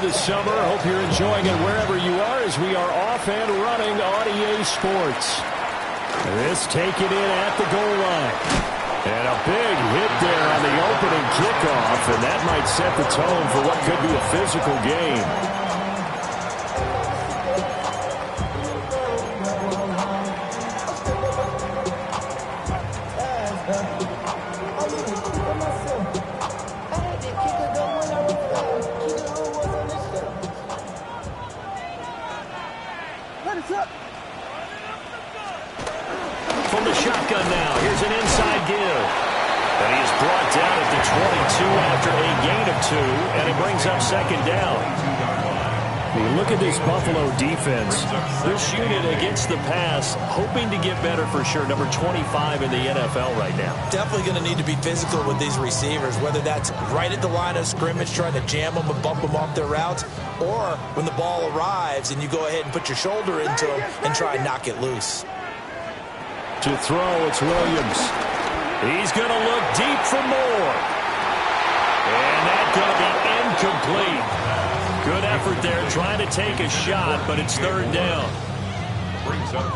the summer. Hope you're enjoying it wherever you are as we are off and running on EA Sports. This take it in at the goal line. And a big hit there on the opening kickoff, and that might set the tone for what could be a physical game. From the shotgun now, here's an inside give. And he is brought down at the 22 after a gain of 2, and it brings up second down. You look at this Buffalo defense. This unit against the pass, hoping to get better for sure. Number 25 in the NFL right now. Definitely going to need to be physical with these receivers, whether that's right at the line of scrimmage, trying to jam them and bump them off their routes, or when the ball arrives and you go ahead and put your shoulder into them and try and knock it loose. To throw, it's Williams. He's going to look deep for more. And that's going to be incomplete. Good effort there, trying to take a shot, but it's third down.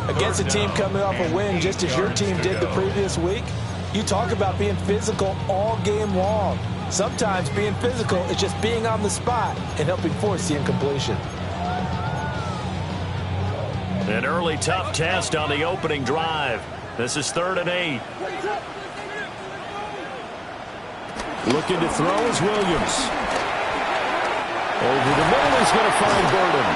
Against a team coming off a win, just as your team did the previous week, you talk about being physical all game long. Sometimes being physical is just being on the spot and helping force the incompletion. An early tough test on the opening drive. This is 3rd and 8. Looking to throw is Williams. Over the middle, he's going to find Burden.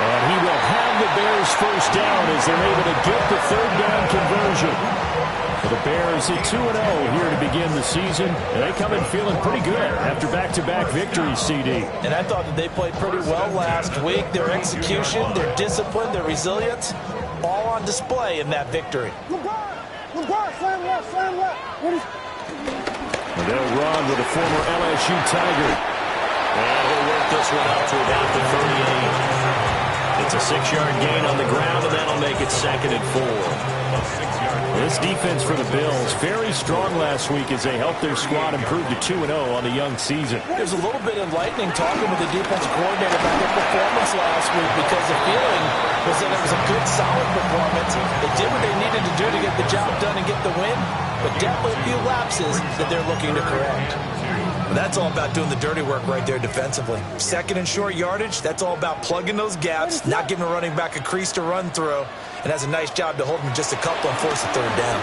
And he will have the Bears first down as they're able to get the third down conversion. For the Bears at 2-0 here to begin the season. And they come in feeling pretty good after back-to-back victories, CD. And I thought that they played pretty well last week. Their execution, their discipline, their resilience, all on display in that victory. And they'll run with a former LSU Tiger. And he'll work this one out to about the 38. It's a 6-yard gain on the ground, and that'll make it 2nd and 4. This defense for the Bills, very strong last week as they helped their squad improve to 2-0 on the young season. There's a little bit enlightening talking with the defensive coordinator about their performance last week, because the feeling was that it was a good, solid performance. They did what they needed to do to get the job done and get the win, but definitely a few lapses that they're looking to correct. That's all about doing the dirty work right there defensively. 2nd and short yardage, that's all about plugging those gaps, not giving a running back a crease to run through, and has a nice job to hold him just a couple and force a third down.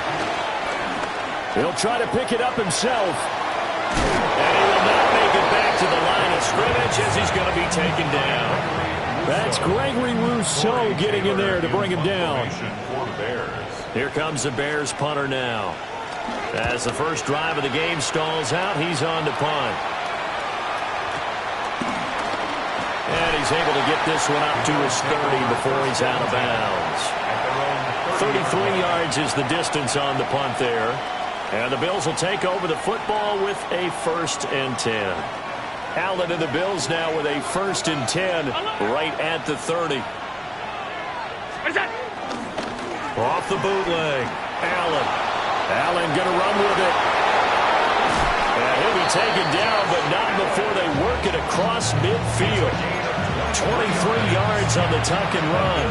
He'll try to pick it up himself. And he will not make it back to the line of scrimmage as he's going to be taken down. That's Gregory Rousseau getting in there to bring him down. Here comes the Bears punter now. As the first drive of the game stalls out, he's on to punt. And he's able to get this one up to his 30 before he's out of bounds. 33 yards is the distance on the punt there. And the Bills will take over the football with a 1st and 10. Allen and the Bills now with a 1st and 10 right at the 30. Off the bootleg. Allen going to run with it. And he'll be taken down, but not before they work it across midfield. 23 yards on the tuck and run.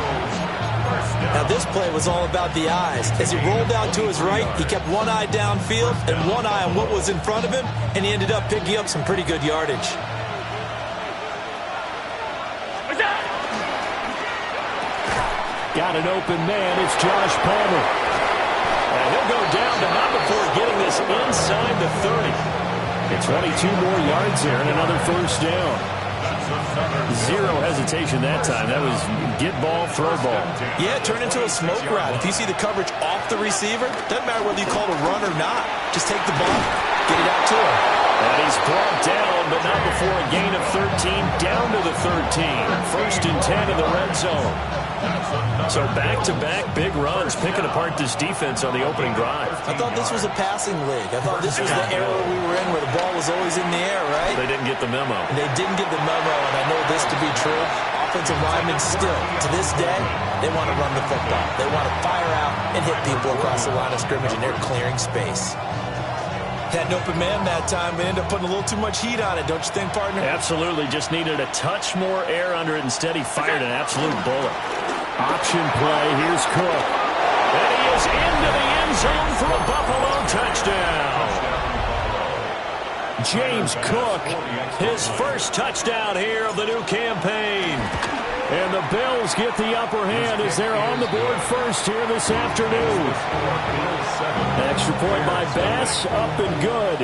Now this play was all about the eyes. As he rolled out to his right, he kept one eye downfield and one eye on what was in front of him, and he ended up picking up some pretty good yardage. Got an open man. It's Josh Palmer. And he'll go down, but not before getting this inside the 30. And 22 more yards there and another first down. Zero hesitation that time. That was get ball, throw ball. Yeah, turn into a smoke route. If you see the coverage off the receiver, doesn't matter whether you call it a run or not. Just take the ball, get it out to him. And he's brought down, but not before a gain of 13, down to the 13. 1st and 10 in the red zone. So back-to-back big runs, picking apart this defense on the opening drive. I thought this was a passing league. I thought this was the era we were in where the ball was always in the air, right? They didn't get the memo. They didn't get the memo, and I know this to be true. Offensive linemen still, to this day, they want to run the football. They want to fire out and hit people across the line of scrimmage, and they're clearing space. Had an open man that time. They ended up putting a little too much heat on it, don't you think, partner? Absolutely. Just needed a touch more air under it. Instead, he fired an absolute bullet. Option play. Here's Cook. And he is into the end zone for a Buffalo touchdown. James Cook, his first touchdown here of the new campaign. And the Bills get the upper hand as they're on the board first here this afternoon. Extra point by Bass, up and good.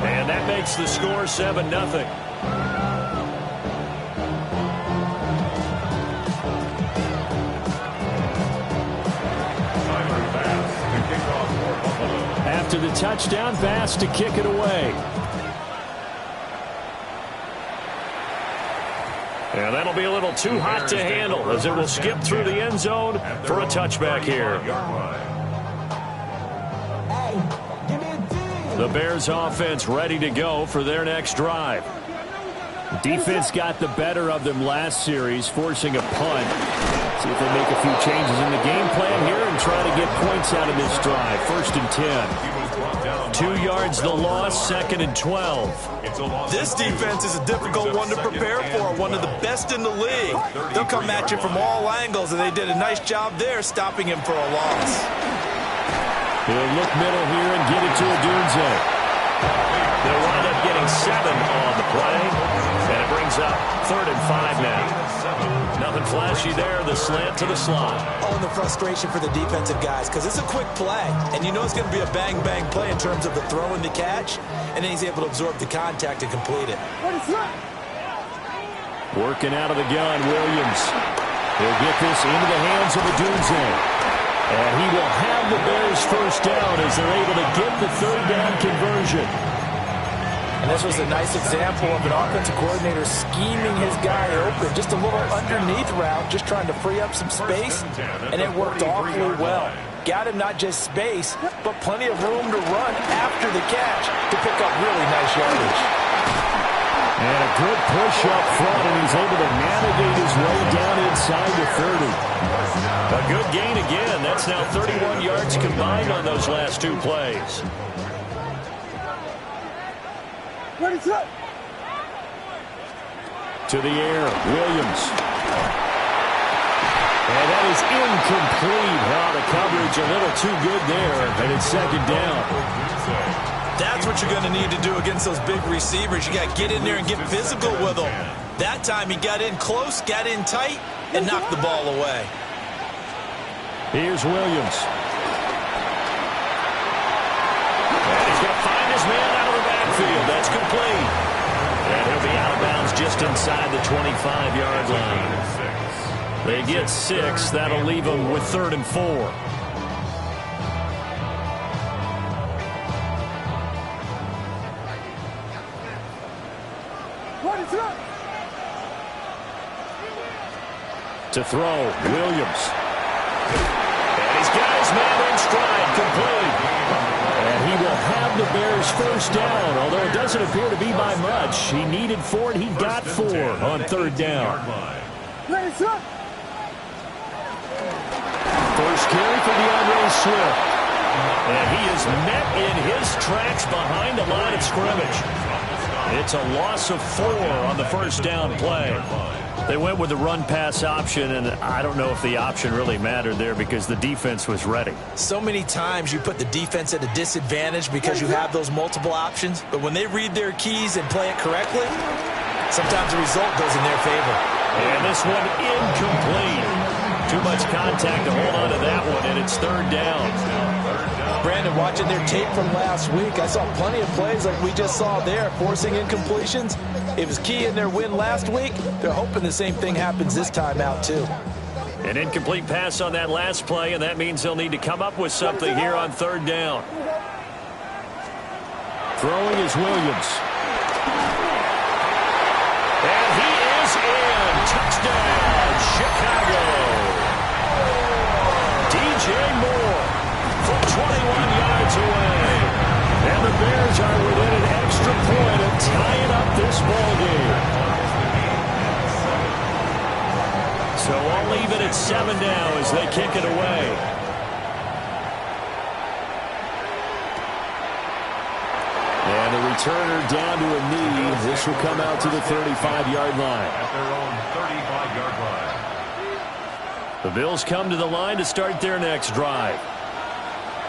And that makes the score 7-0. After the touchdown, Bass to kick it away. And that'll be a little too hot to handle as it will skip through the end zone for a touchback here. The Bears offense ready to go for their next drive. Defense got the better of them last series, forcing a punt. See if they make a few changes in the game plan here and try to get points out of this drive. 1st and 10. 2 yards the loss, 2nd and 12. This defense is a difficult one to prepare for, one of the best in the league. They'll come at you from all angles, and they did a nice job there stopping him for a loss. He'll look middle here and get it to Odunze. They'll wind up getting 7 on the play, and it brings up 3rd and 5 now. Nothing flashy there, the slant to the slot. Oh, and the frustration for the defensive guys, because it's a quick play, and you know it's going to be a bang-bang play in terms of the throw and the catch, and then he's able to absorb the contact and complete it. Working out of the gun, Williams. He'll get this into the hands of Odunze. And he will have the Bears first down as they're able to get the 3rd down conversion. And this was a nice example of an offensive coordinator scheming his guy open. Just a little underneath route, just trying to free up some space, and it worked awfully well. Got him not just space, but plenty of room to run after the catch to pick up really nice yardage. And a good push up front, and he's able to navigate his way down inside the 30. A good gain again. That's now 31 yards combined on those last 2 plays. To the air, Williams. And that is incomplete. The coverage a little too good there, and it's 2nd down. That's what you're going to need to do against those big receivers. You got to get in there and get physical with them. That time he got in close, got in tight, and knocked the ball away. Here's Williams. And he's going to find his man out of the backfield. That's complete. And he'll be out of bounds just inside the 25-yard line. They get 6. That'll leave them with 3rd and 4. To throw, Williams. And he's got his man in stride, complete. And he will have the Bears first down, although it doesn't appear to be by much. He needed 4, and he got 4 on 3rd down. First carry for DeAndre Swift. And he is met in his tracks behind the line of scrimmage. It's a loss of 4 on the first down play. They went with the run-pass option, and I don't know if the option really mattered there because the defense was ready. So many times you put the defense at a disadvantage because you have those multiple options, but when they read their keys and play it correctly, sometimes the result goes in their favor. And this one incomplete. Too much contact to hold on to that one, and it's 3rd down. Brandon, watching their tape from last week, I saw plenty of plays like we just saw there, forcing incompletions. It was key in their win last week. They're hoping the same thing happens this time out, too. An incomplete pass on that last play, and that means they'll need to come up with something here on 3rd down. Throwing is Williams. And he is in. Touchdown, Chicago. DJ Moore from 21 yards away. And the Bears are within an extra point of tying up this ballgame. So I'll leave it at 7 now as they kick it away. And the returner down to a knee. This will come out to the 35-yard line. At their own 35-yard line. The Bills come to the line to start their next drive.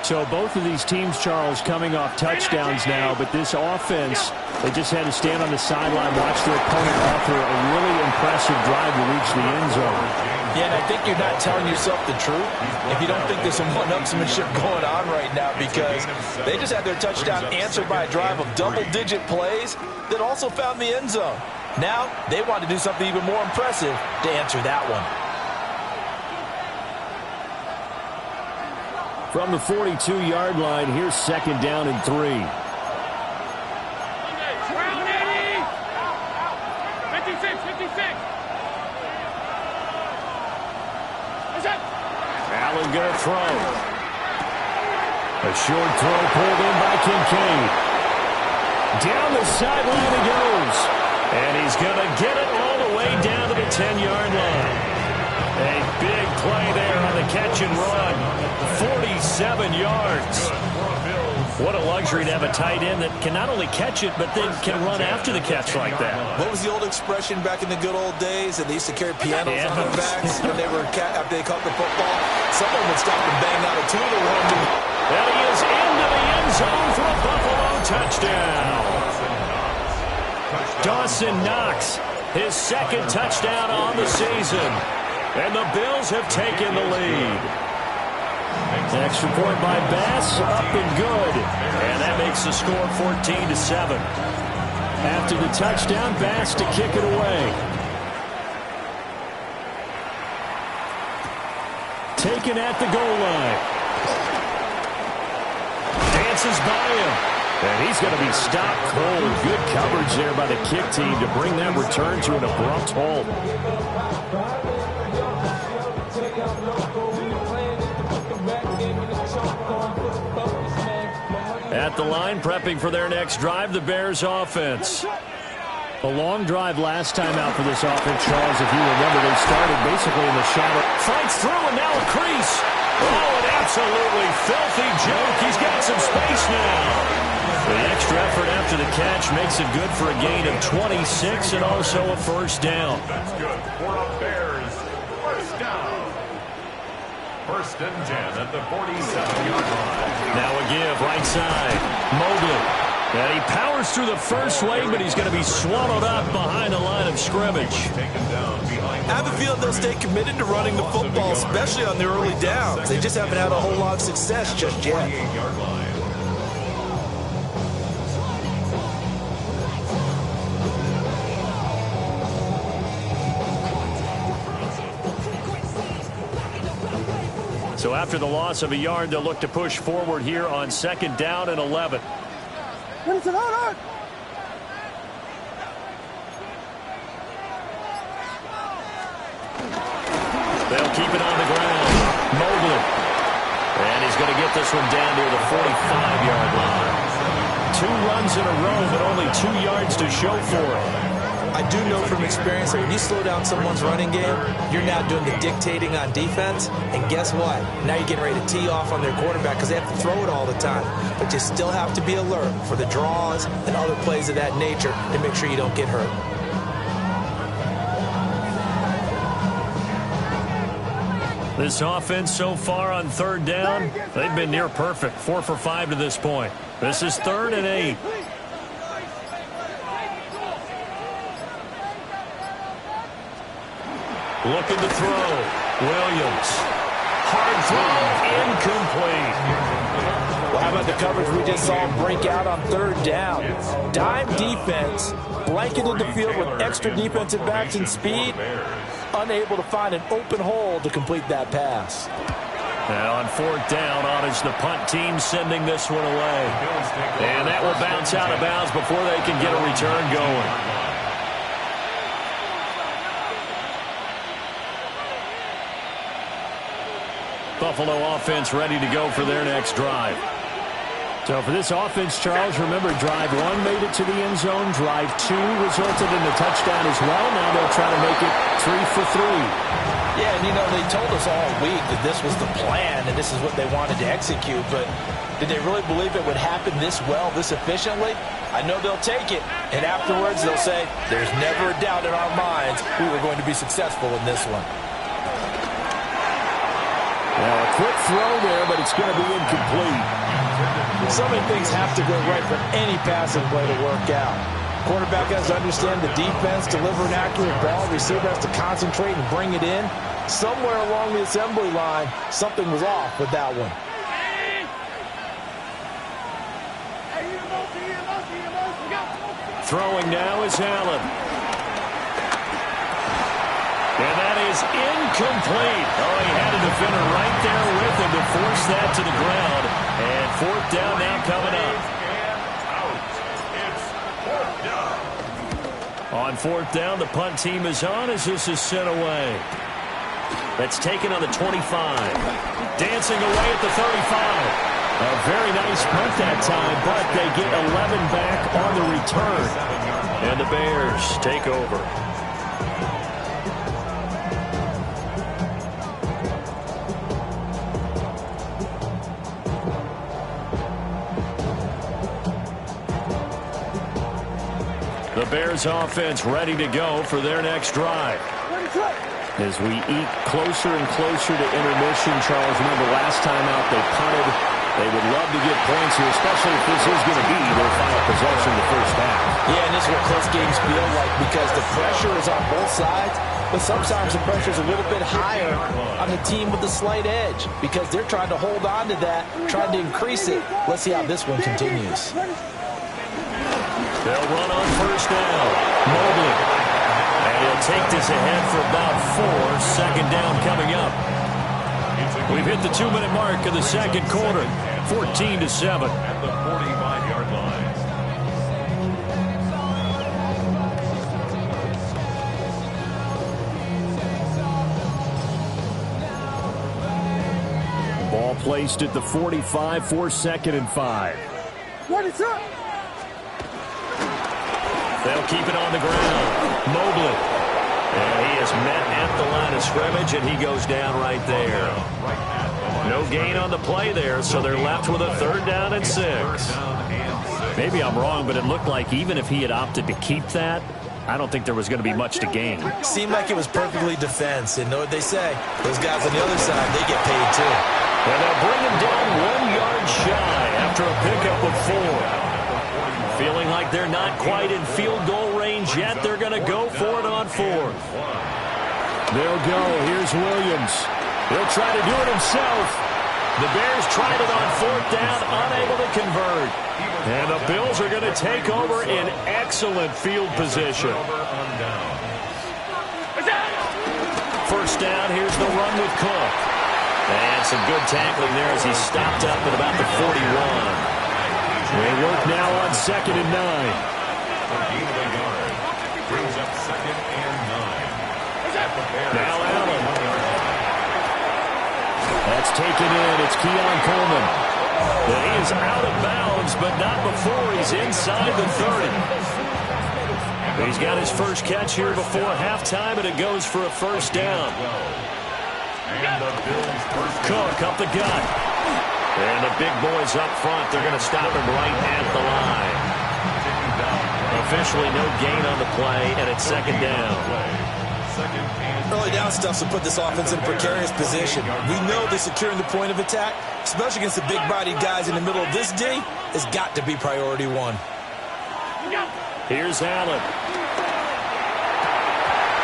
So both of these teams, Charles, coming off touchdowns now, but this offense, they just had to stand on the sideline, watch their opponent offer a really impressive drive to reach the end zone. Yeah, and I think you're not telling yourself the truth if you don't think there's some one-upsmanship going on right now, because they just had their touchdown answered by a drive of double-digit plays that also found the end zone. Now they want to do something even more impressive to answer that one. From the 42-yard line, here's second down and 3. 56, 56. Allen going to throw. A short throw pulled in by Kincaid. Down the sideline he goes. And he's going to get it all the way down to the 10-yard line. A big play there on the catch and run. 47 yards. What a luxury to have a tight end that can not only catch it, but then can run after the catch like that. What was the old expression back in the good old days? That they used to carry pianos on their backs when they were after they caught the football. Someone would stop and bang out a two-to-one. And he is into the end zone for a Buffalo touchdown. Dawson Knox, his second touchdown on the season. And the Bills have taken the lead. Extra point by Bass, up and good. And that makes the score 14-7. After the touchdown, Bass to kick it away. Taken at the goal line. Dances by him. And he's going to be stopped cold. Good coverage there by the kick team to bring that return to an abrupt halt. At the line, prepping for their next drive, the Bears offense. A long drive last time out for this offense, Charles. If you remember, they started basically in the shadow. Fights through, and now a crease. Oh, an absolutely filthy joke. He's got some space now. The extra effort after the catch makes it good for a gain of 26 and also a first down. That's good for a Bears first down. First and 10 at the 47-yard line. Now a give, right side. Mobley. And he powers through the first wave, but he's going to be swallowed up behind the line of scrimmage. Taken down behind. I have a feeling they'll stay committed to running the football, especially on the early downs. They just haven't had a whole lot of success just yet. 48-yard line. So after the loss of a yard, they'll look to push forward here on second down and 11. They'll keep it on the ground. Mobley. And he's going to get this one down near the 45-yard line. 2 runs in a row, but only 2 yards to show for it. I do know from experience that when you slow down someone's running game, you're now doing the dictating on defense. And guess what? Now you're getting ready to tee off on their quarterback because they have to throw it all the time. But you still have to be alert for the draws and other plays of that nature to make sure you don't get hurt. This offense so far on third down, they've been near perfect. 4 for 5 to this point. This is 3rd and 8. Looking to throw. Williams. Hard throw. Incomplete. Well, how about the coverage we just saw break out on third down? Dime defense, blanketed the field with extra defensive backs and speed, unable to find an open hole to complete that pass. And on 4th down, on is the punt team sending this one away. And that will bounce out of bounds before they can get a return going. Buffalo offense ready to go for their next drive. So for this offense, Charles, remember, drive 1 made it to the end zone. Drive 2 resulted in a touchdown as well. Now they'll try to make it 3 for 3. Yeah, and you know, they told us all week that this was the plan and this is what they wanted to execute, but Did they really believe it would happen this well, this efficiently? I know they'll take it, and afterwards they'll say, there's never a doubt in our minds we were going to be successful in this one. Now a quick throw there, but it's going to be incomplete. So many things have to go right for any passing play to work out. Quarterback has to understand the defense, deliver an accurate ball. Receiver has to concentrate and bring it in. Somewhere along the assembly line, something was off with that one. Throwing now is Allen. And that is incomplete. Oh, he had a defender right there with him to force that to the ground. And fourth down now coming up. On fourth down, the punt team is on as this is sent away. That's taken on the 25. Dancing away at the 35. A very nice punt that time, but they get 11 back on the return. And the Bears take over. The Bears offense ready to go for their next drive. As we eat closer and closer to intermission, Charles, remember last time out they punted. They would love to get points here, especially if this is going to be their final possession of the first half. Yeah, and this is what close games feel like because the pressure is on both sides, but sometimes the pressure is a little bit higher on the team with the slight edge because they're trying to hold on to that, trying to increase it. Let's see how this one continues. They'll run on first down. Mobley. And he'll take this ahead for about 4. Second down coming up. We've hit the 2-minute mark of the second quarter. 14-7. At the 45-yard line. Ball placed at the 45 for 2nd and 5. What is up? They'll keep it on the ground. Mobley. And he is met at the line of scrimmage, and he goes down right there. No gain on the play there, so they're left with a 3rd down and 6. Maybe I'm wrong, but it looked like even if he had opted to keep that, I don't think there was going to be much to gain. Seemed like it was perfectly defense, and know what they say. Those guys on the other side, they get paid too. And they'll bring him down 1 yard shy after a pickup of 4. Feeling like they're not quite in field goal range yet. They're going to go for it on 4th. They'll go. Here's Williams. He'll try to do it himself. The Bears tried it on 4th down, unable to convert. And the Bills are going to take over in excellent field position. First down, here's the run with Cook. And some good tackling there as he stopped up at about the 41. They work now on 2nd and 9. Brings up 2nd and 9. Now Allen. That's taken in. It's Keon Coleman. And he is out of bounds, but not before he's inside the 30. He's got his first catch here before halftime, and it goes for a first down. Cook up the gut. And the big boys up front, they're going to stop him right at the line. Officially no gain on the play, and it's 2nd down. Early down stuff to put this offense in a precarious position. We know that securing the point of attack, especially against the big-bodied guys in the middle of this D, has got to be priority 1. Here's Allen.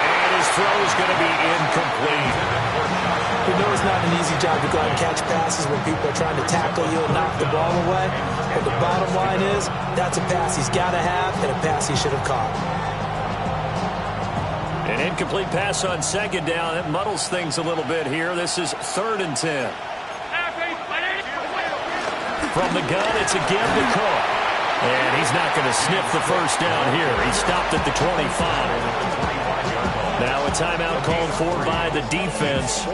And his throw is going to be incomplete. You know it's not an easy job to go out and catch passes when people are trying to tackle you and knock the ball away. But the bottom line is, that's a pass he's got to have and a pass he should have caught. An incomplete pass on 2nd down. It muddles things a little bit here. This is 3rd and 10. From the gun, it's a give to Cook. And he's not going to sniff the first down here. He stopped at the 25. Now a timeout called for by the defense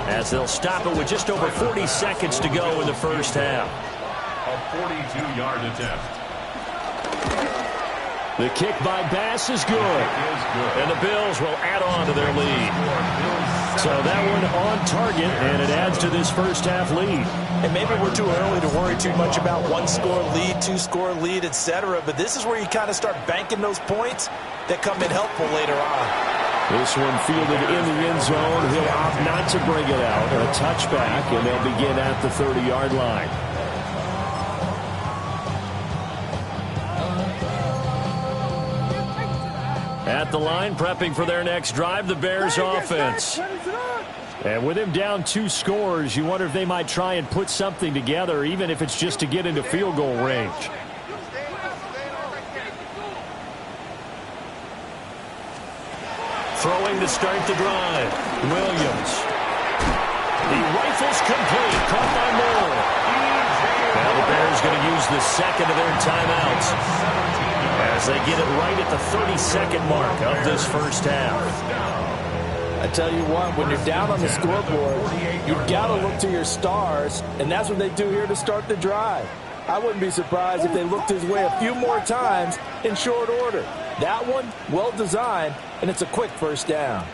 as they'll stop it with just over 40 seconds to go in the first half. A 42-yard attempt. The kick by Bass is good. And the Bills will add on to their lead. So that one on target, and it adds to this first-half lead. And maybe we're too early to worry too much about one-score lead, two-score lead, etc. But this is where you kind of start banking those points that come in helpful later on. This one fielded in the end zone. He'll opt not to bring it out. A touchback, and they'll begin at the 30-yard line. At the line, prepping for their next drive, the Bears offense. And with him down 2 scores, you wonder if they might try and put something together, even if it's just to get into field goal range. Throwing to start the drive. Williams. He rifles complete. Caught by Moore. Now the Bears going to use the second of their timeouts as they get it right at the 32nd mark of this first half. I tell you what, when you're down on the scoreboard, you've got to look to your stars, and that's what they do here to start the drive. I wouldn't be surprised if they looked his way a few more times in short order. That one, well designed, and it's a quick first down.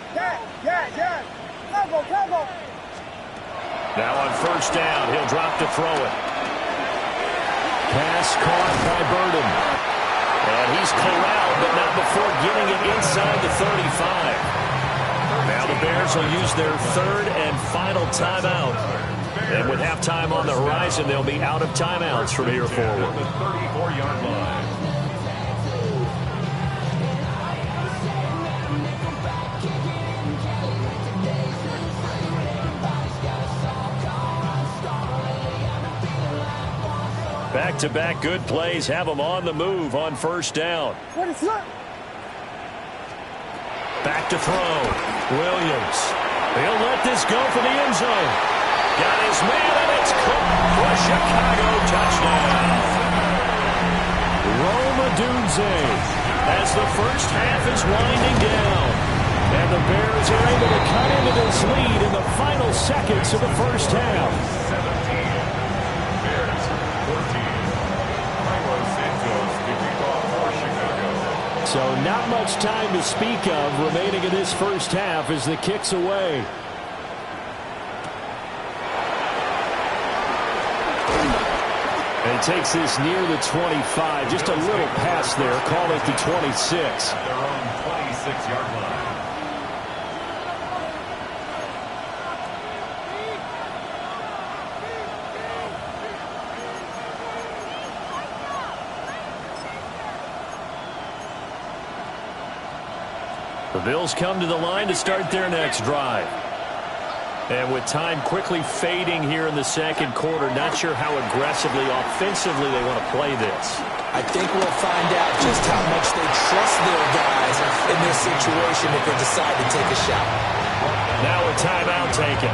Now on first down, he'll drop to throw it. Pass caught by Burden. And he's corralled, but not before getting it inside the 35. Now the Bears will use their third and final timeout. And with halftime on the horizon, they'll be out of timeouts from here forward. The 34-yard line. Back-to-back good plays have them on the move on first down. Back to throw. Williams. He'll let this go for the end zone. Got his man, and it's caught for Chicago. Touchdown. Rome Odunze as the first half is winding down. And the Bears are able to cut into this lead in the final seconds of the first half. So not much time to speak of remaining in this first half as the kick's away. And takes this near the 25. Just a little pass there. Call it the 26. At their own 26-yard line. The Bills come to the line to start their next drive. And with time quickly fading here in the second quarter, not sure how aggressively, offensively they want to play this. I think we'll find out just how much they trust their guys in this situation if they decide to take a shot. Now a timeout taken.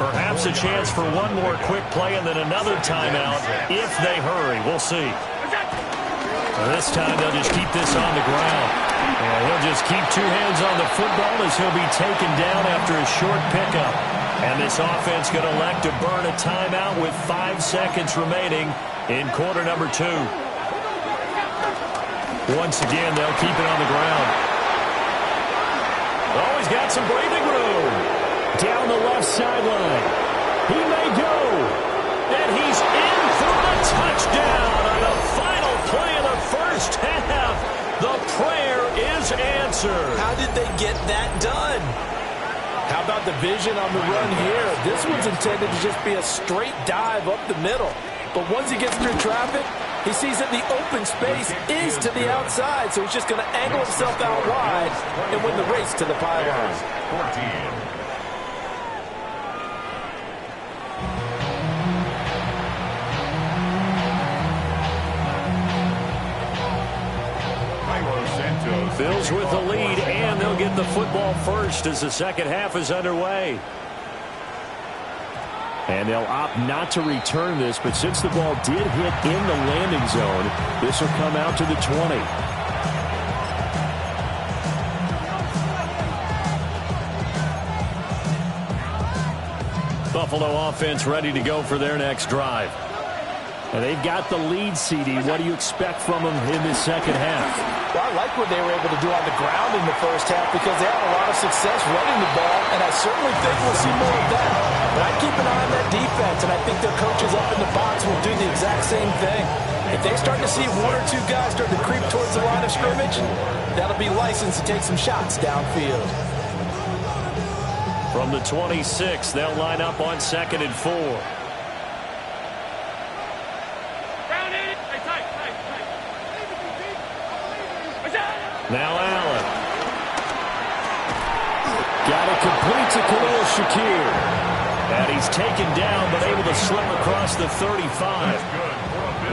Perhaps a chance for one more quick play and then another timeout if they hurry. We'll see. This time they'll just keep this on the ground. And he'll just keep 2 hands on the football as he'll be taken down after a short pickup. And this offense going to elect to burn a timeout with 5 seconds remaining in quarter number 2. Once again, they'll keep it on the ground. Oh, he's got some breathing room. Down the left sideline. He may go. And he's in for the touchdown on the final play of the first half. The prayer is answered. How did they get that done? How about the vision on the run here? This one's intended to just be a straight dive up the middle. But once he gets through traffic, he sees that the open space is to the outside, so he's just going to angle himself out wide and win the race to the pylon. 14. Bills with the lead, and they'll get the football first as the second half is underway. And they'll opt not to return this, but since the ball did hit in the landing zone, this will come out to the 20. Buffalo offense ready to go for their next drive. And they've got the lead, CD. What do you expect from them in this second half? Well, I like what they were able to do on the ground in the first half because they had a lot of success running the ball, and I certainly think we'll see more of that. But I'd keep an eye on that defense, and I think their coaches up in the box will do the exact same thing. If they start to see one or two guys start to creep towards the line of scrimmage, that'll be licensed to take some shots downfield. From the 26, they'll line up on 2nd and 4. Now Allen. Got it complete to Khalil Shakir. And he's taken down but able to slip across the 35.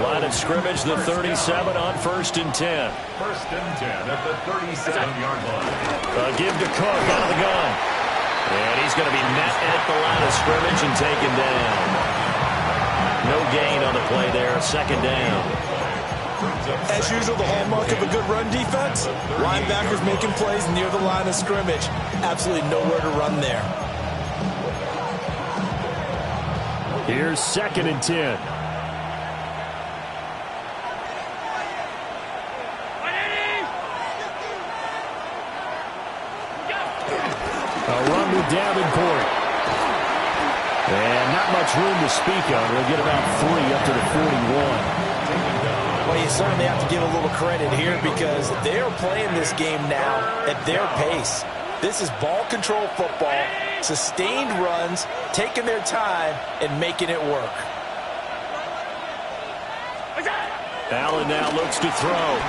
Line of scrimmage, the 37 on 1st and 10. 1st and 10 at the 37-yard line. Give to Cook out of the gun. And he's going to be met at the line of scrimmage and taken down. No gain on the play there. 2nd down. As usual, the hallmark of a good run defense, linebackers making plays near the line of scrimmage. Absolutely nowhere to run there. Here's 2nd and 10. A run with Davenport. And not much room to speak of. We'll get about 3 up to the 41. Well, you certainly have to give a little credit here because they're playing this game now at their pace. This is ball control football, sustained runs, taking their time, and making it work. Allen now looks to throw.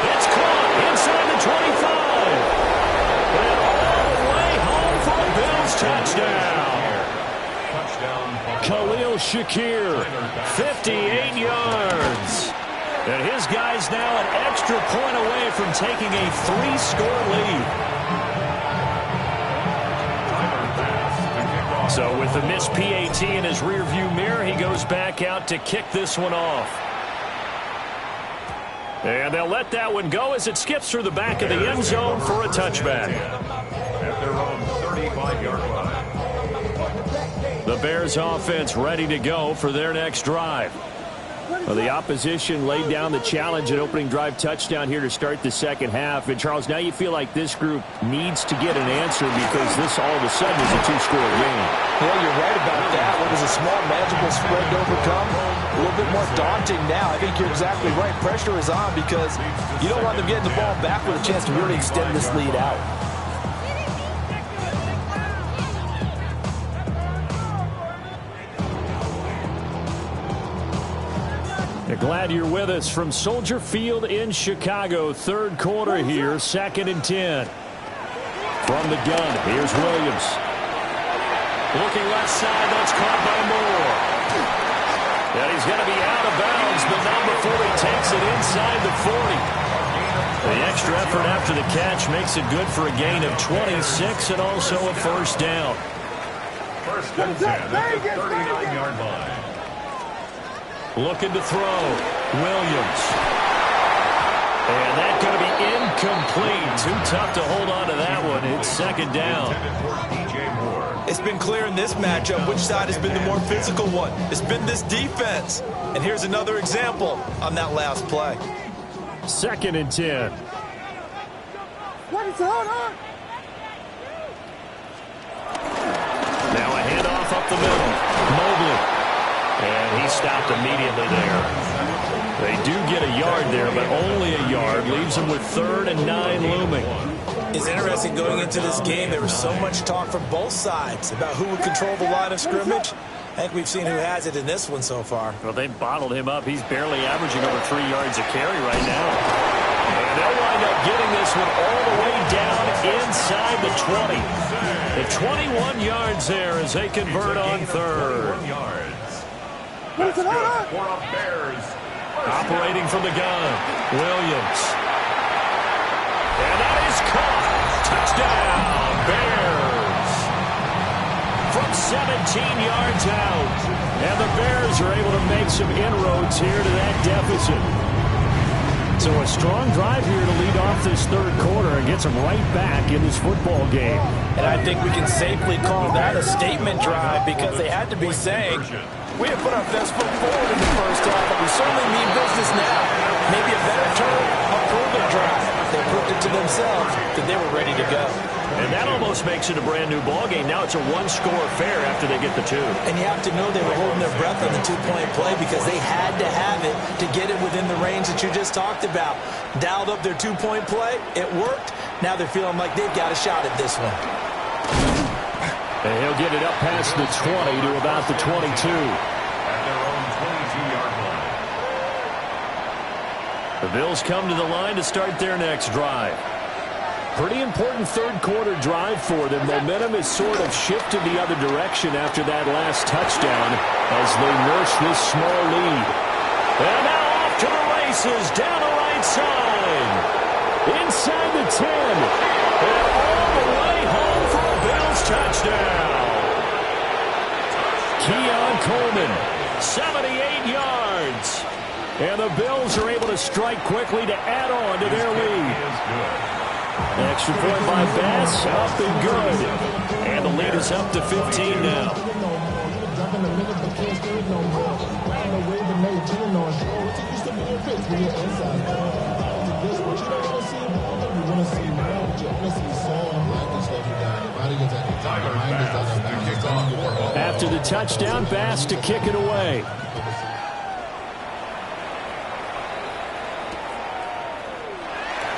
It's caught inside the 25. And all the way home for a Bills touchdown. Khalil Shakir, 58 yards. And his guy's now an extra point away from taking a 3-score lead. So with the missed PAT in his rearview mirror, he goes back out to kick this one off. And they'll let that one go as it skips through the back of the end zone for a touchback. At their own 35-yard line. The Bears offense ready to go for their next drive. Well, the opposition laid down the challenge at opening drive touchdown here to start the second half. And, Charles, now you feel like this group needs to get an answer because this all of a sudden is a 2-score game. Well, you're right about that. What was a small, manageable spread to overcome? A little bit more daunting now. I think you're exactly right. Pressure is on because you don't want them getting the ball back with a chance to really extend this lead out. Glad you're with us from Soldier Field in Chicago. Third quarter here, 2nd and 10. From the gun, here's Williams. Looking left side, that's caught by Moore. And he's going to be out of bounds, but not before he takes it inside the 40. The extra effort after the catch makes it good for a gain of 26 and also a 1st down. 1st and 10 at the 39-yard line. Looking to throw. Williams. And that's going to be incomplete. Too tough to hold on to that one. It's 2nd down. It's been clear in this matchup which side has been the more physical one. It's been this defense. And here's another example on that last play. 2nd and 10. What is going on? Now a handoff up the middle. Mobley. And he stopped immediately there. They do get a yard there, but only a yard. Leaves them with 3rd and 9 looming. It's interesting going into this game. There was so much talk from both sides about who would control the line of scrimmage. I think we've seen who has it in this one so far. Well, they bottled him up. He's barely averaging over 3 yards a carry right now. And they'll wind up getting this one all the way down inside the 20. The 21 yards there as they convert on 3rd. That's good for a Bears. Operating from the gun, Williams. And that is caught. Touchdown, Bears. From 17 yards out. And the Bears are able to make some inroads here to that deficit. So a strong drive here to lead off this third quarter and gets them right back in this football game. And I think we can safely call that a statement drive because they had to be saying, we have put our best foot forward in the first half, but we certainly mean business now. Maybe a better term, a prove-it drive. They proved it to themselves that they were ready to go. And that almost makes it a brand-new ball game. Now it's a one-score affair after they get the two. And you have to know they were holding their breath on the two-point play because they had to have it to get it within the range that you just talked about. Dialed up their two-point play. It worked. Now they're feeling like they've got a shot at this one. And he'll get it up past the 20 to about the 22. At their own 22-yard line. The Bills come to the line to start their next drive. Pretty important third quarter drive for them. Momentum is sort of shifted the other direction after that last touchdown as they nurse this small lead. And now off to the races down the right side. Inside the 10. And all the way home for a Bills touchdown. Keon Coleman, 78 yards. And the Bills are able to strike quickly to add on to their lead. Extra point by Bass, up and good. And the lead is up to 15 now. After the touchdown, Bass to kick it away.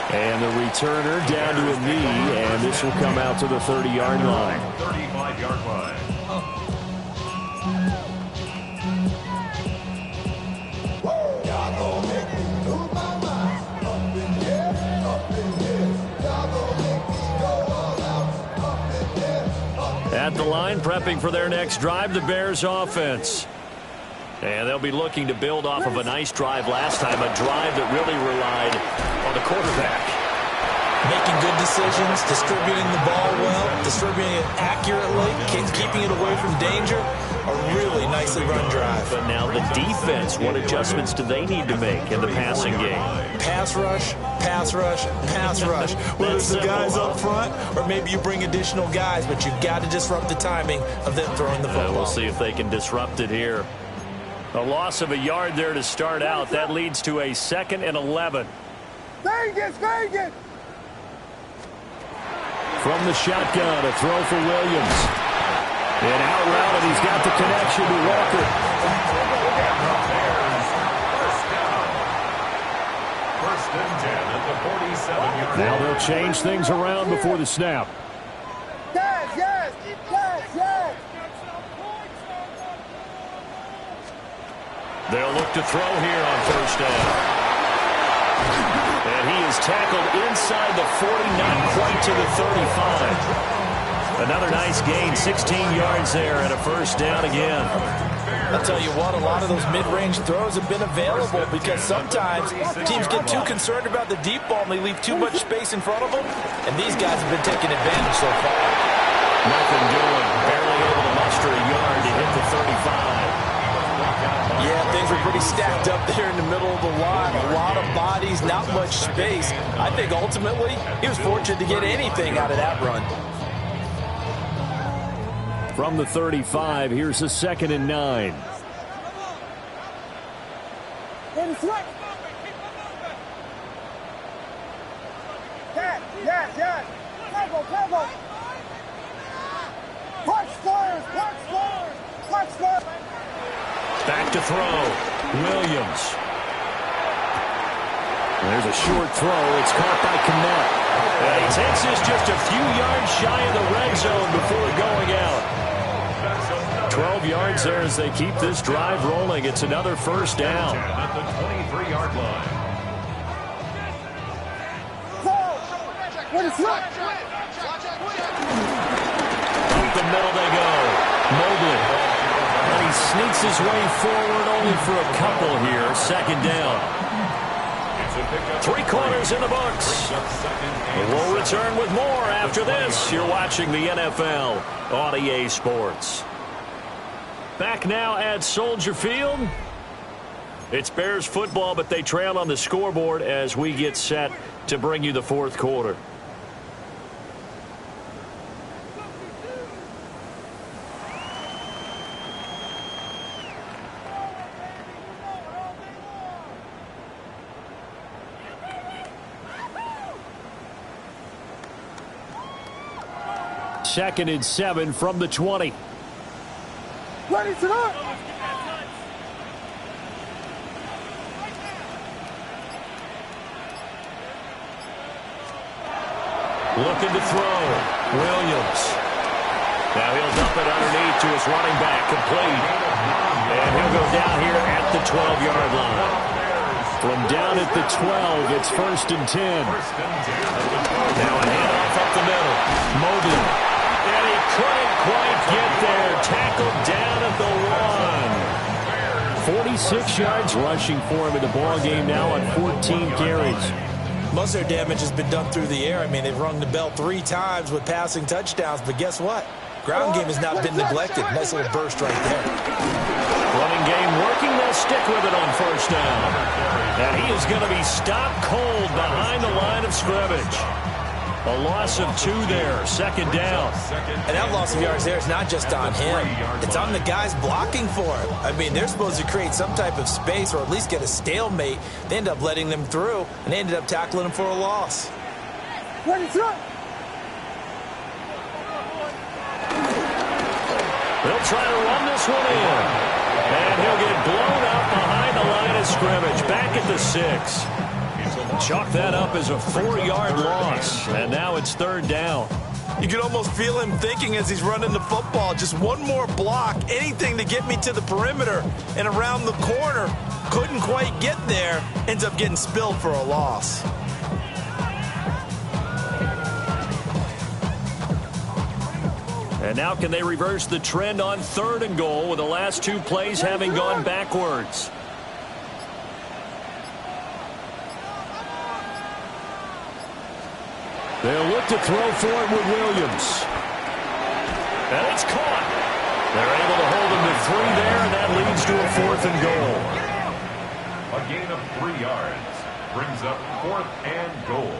And the returner down to a knee, and this will come out to the 30-yard line. 35-yard line. At the line, prepping for their next drive, the Bears offense. And they'll be looking to build off of a nice drive last time, a drive that really relied on the quarterback. Making good decisions, distributing the ball well, distributing it accurately, keeping it away from danger. A really nicely run drive. But now the defense, what adjustments do they need to make in the passing game? Pass rush, pass rush, pass rush. Whether it's the guys up front or maybe you bring additional guys, but you've got to disrupt the timing of them throwing the football. We'll see if they can disrupt it here. A loss of a yard there to start out. That leads to a 2nd and 11. Vegas, Vegas! From the shotgun, a throw for Williams. And out route, and he's got the connection to Walker. First and 10 at the 47-yard line. Now they'll change things around before the snap. Yes, yes, yes, yes! They'll look to throw here on first down. And he is tackled inside the 40, not quite to the 35. Another nice gain, 16 yards there, and a first down again. I'll tell you what, a lot of those mid-range throws have been available because sometimes teams get too concerned about the deep ball and they leave too much space in front of them, and these guys have been taking advantage so far. Nothing doing, barely able to muster a yard to hit the 35. Yeah, things were pretty stacked up there in the middle of the line. A lot of bodies, not much space. I think ultimately he was fortunate to get anything out of that run. From the 35, here's the 2nd and 9. Yes, yes, yes! Cover, cover! Punch first, punch first, punch first! Back to throw. Williams. There's a short throw. It's caught by Kmet. And he takes this just a few yards shy of the red zone before going out. 12 yards there as they keep this drive rolling. It's another first down. At the 23-yard line. Up the middle they go. Mobley. And he sneaks his way forward only for a couple here. 2nd down. 3 quarters in the books. We'll return with more after this. You're watching the NFL on EA Sports. Back now at Soldier Field. It's Bears football, but they trail on the scoreboard as we get set to bring you the fourth quarter. Second and 7 from the 20. Ready to go. Looking to throw. Williams. Now he'll dump it underneath to his running back. Complete. And he'll go down here at the 12-yard line. From down at the 12, it's first and 10. Now a handoff up the middle. Mobley. And he couldn't quite get there. Tackled down at the 1. 46 yards rushing for him in the ball game now on 14 carries. Most of their damage has been done through the air. I mean, they've rung the bell 3 times with passing touchdowns, but guess what? Ground game has not been neglected. Nice little burst right there. Running game working. They'll stick with it on first down. And he is going to be stopped cold behind the line of scrimmage. A loss of 2 there, second down. And that loss of yards there is not just on him. It's on the guys blocking for him. I mean, they're supposed to create some type of space or at least get a stalemate. They end up letting them through, and they ended up tackling him for a loss. Ready to go. They'll try to run this one in. And he'll get blown up behind the line of scrimmage. Back at the 6. Chalk that up as a 4-yard loss. And now it's third down. You can almost feel him thinking as he's running the football. Just one more block, anything to get me to the perimeter and around the corner. Couldn't quite get there. Ends up getting spilled for a loss. And now can they reverse the trend on third and goal with the last 2 plays having gone backwards? They'll look to throw for it with Williams. And it's caught. They're able to hold him to 3 there, and that leads to a 4th and goal. A gain of 3 yards brings up 4th and goal.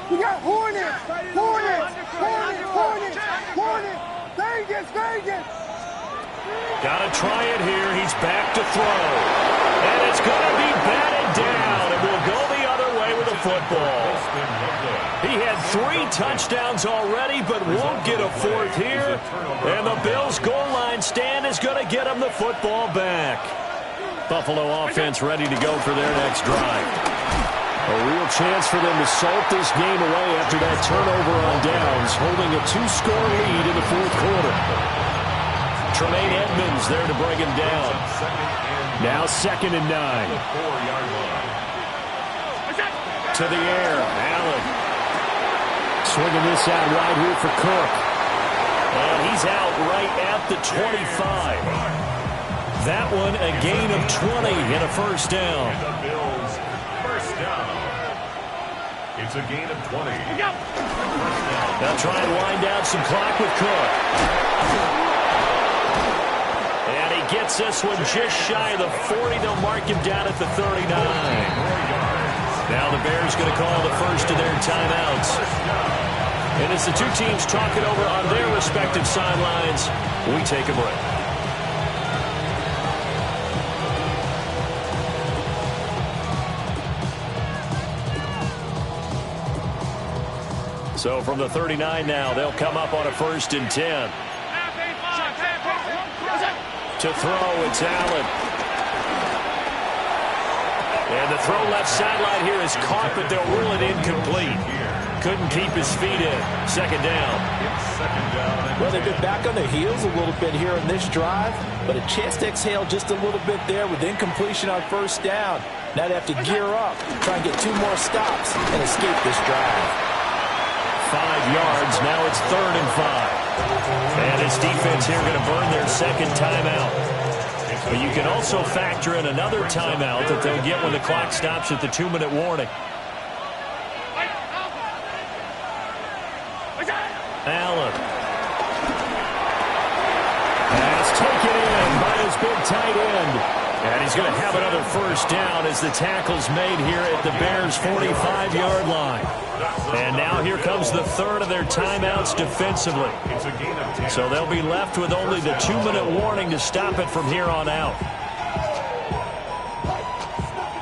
We got Hornets. Hornets. Hornets. Hornets. Hornets. Vegas. Vegas. Got to try it here. He's back to throw. And it's going to be batted down. It will go the other way with the football. He had 3 touchdowns already, but won't get a 4th here. And the Bills' goal line stand is going to get him the football back. Buffalo offense ready to go for their next drive. A real chance for them to salt this game away after that turnover on downs, holding a 2-score lead in the fourth quarter. Tremaine Edmonds there to bring him down. Now second and 9. To the air, Allen. Swinging this out right here for Cook. And he's out right at the 25. That one a gain of 20 and a first down. The Bills first down. It's a gain of 20. Now try and wind down some clock with Cook. And he gets this one just shy of the 40. They'll mark him down at the 39. Now the Bears going to call the first of their timeouts. And as the 2 teams talk it over on their respective sidelines, we take a break. So from the 39 now, they'll come up on a first and 10. To throw, it's Allen. And the throw left sideline here is caught, but they'll rule it incomplete. Couldn't keep his feet in. Second down. Well, they've been back on their heels a little bit here in this drive, but a chance to exhale just a little bit there with incompletion on first down. Now they have to gear up, try and get 2 more stops, and escape this drive. 5 yards. Now it's third and 5. And his defense here going to burn their second timeout. But you can also factor in another timeout that they'll get when the clock stops at the 2-minute warning. Allen. Pass taken in by his big tight end. And he's going to have another first down as the tackle's made here at the Bears' 45-yard line. And now here comes the third of their timeouts defensively. So they'll be left with only the 2-minute warning to stop it from here on out.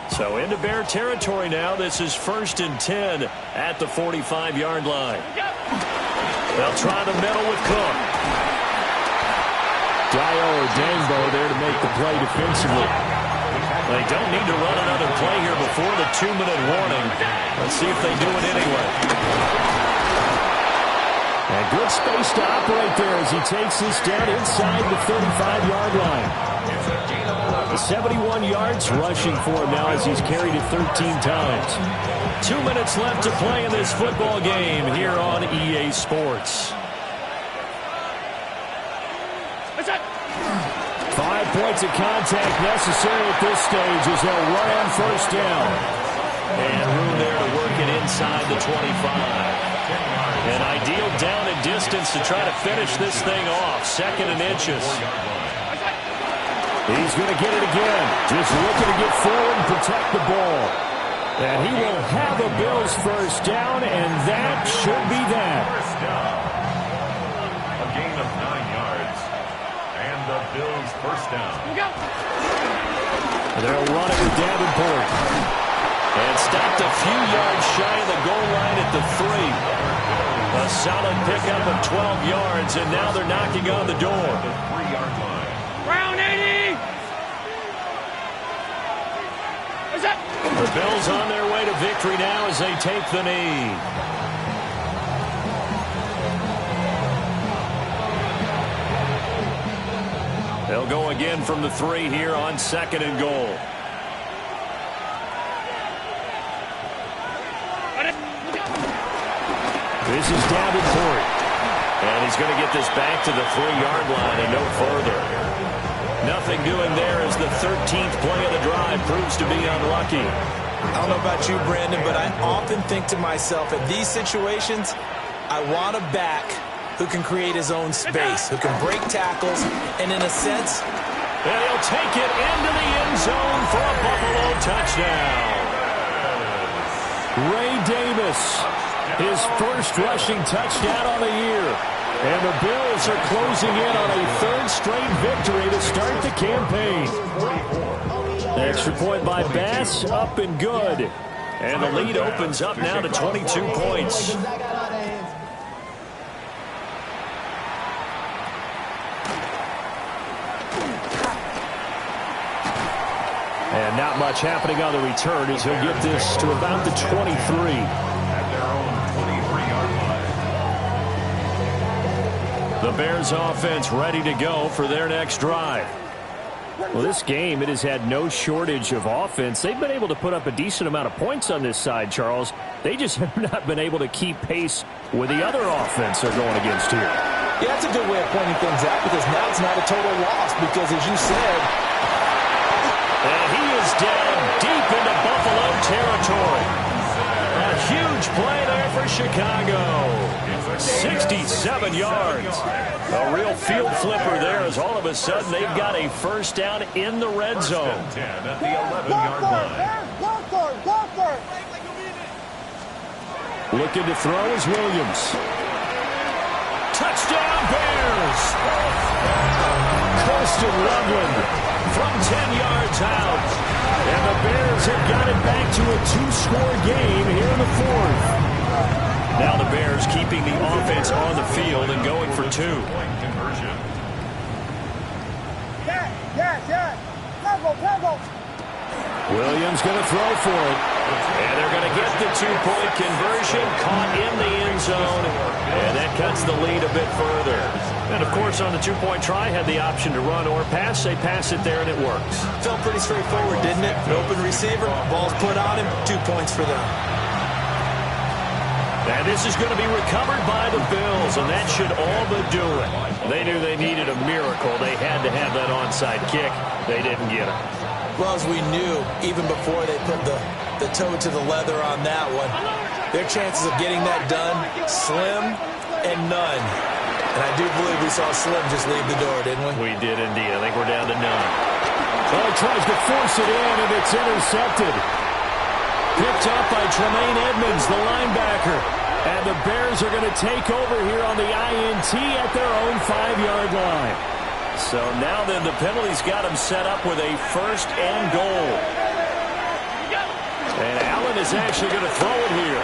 So into Bear territory now. This is 1st and 10 at the 45-yard line. They'll try the middle with Cook. Dio or Dangbo there to make the play defensively. They don't need to run another play here before the 2-minute warning. Let's see if they do it anyway. And good space to operate there as he takes this down inside the 35-yard line. 71 yards rushing for him now as he's carried it 13 times. 2 minutes left to play in this football game here on EA Sports. 5 points of contact necessary at this stage as they'll run on first down. And room there to work it inside the 25. An ideal down and distance to try to finish this thing off. 2nd and inches. He's going to get it again. Just looking to get forward and protect the ball. And he will have a Bills first down, and that should be that. First down. A gain of 9 yards. And the Bills first down. They'll run it with Davenport. And stopped a few yards shy of the goal line at the 3. A solid pickup of 12 yards, and now they're knocking on the door. The 3-yard line. Round 80! The Bills on their way to victory now as they take the knee. They'll go again from the 3 here on 2nd and goal. This is Davenport. And he's going to get this back to the 3-yard line and no further. Nothing doing there as the 13th play of the drive proves to be unlucky. I don't know about you, Brandon, but I often think to myself, in these situations, I want a back who can create his own space, who can break tackles, and in a sense... And he'll take it into the end zone for a Buffalo touchdown. Ray Davis, his first rushing touchdown on the year. And the Bills are closing in on a 3rd straight victory to start the campaign. Extra point by Bass, up and good. And the lead opens up now to 22 points. And not much happening on the return as he'll get this to about the 23. The Bears offense ready to go for their next drive. Well, this game, it has had no shortage of offense. They've been able to put up a decent amount of points on this side, Charles. They just have not been able to keep pace with the other offense they're going against here. Yeah, that's a good way of pointing things out because now it's not a total loss because, as you said... And he is down deep into Buffalo territory. A huge play there for Chicago. 67 yards. A real field flipper there as all of a sudden they've got a first down in the red zone. 10 at the 11-yard line. Looking to throw is Williams. Touchdown Bears! Colston Loveland from 10 yards out. And the Bears have got it back to a 2-score game here in the 4th. Now the Bears keeping the offense on the field and going for 2. Williams going to throw for it. And they're going to get the 2-point conversion, caught in the end zone. And that cuts the lead a bit further. And, of course, on the 2-point try, had the option to run or pass. They pass it there, and it works. Felt pretty straightforward, didn't it? An open receiver, ball's put on him, 2 points for them. And this is going to be recovered by the Bills, and that should all but do it. They knew they needed a miracle. They had to have that onside kick. They didn't get it. Well, as we knew, even before they put the toe to the leather on that one, their chances of getting that done, slim and none. And I do believe we saw Slim just leave the door, didn't we? We did indeed. I think we're down to none. Oh, he tries to force it in, and it's intercepted. Picked up by Tremaine Edmonds, the linebacker. And the Bears are going to take over here on the INT at their own 5-yard line. So now then the penalty's got him set up with a 1st and goal. And Allen is actually going to throw it here.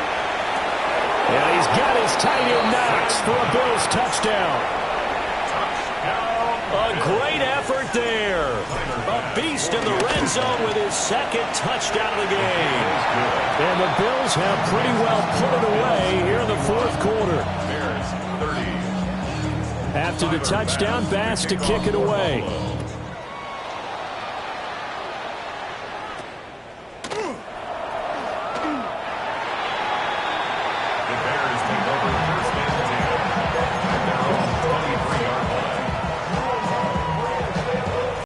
And he's got his tight end Knox for a Bills touchdown. A great effort there. A beast in the red zone with his 2nd touchdown of the game. And the Bills have pretty well put it away here in the 4th quarter. After the touchdown, Bass to kick it away.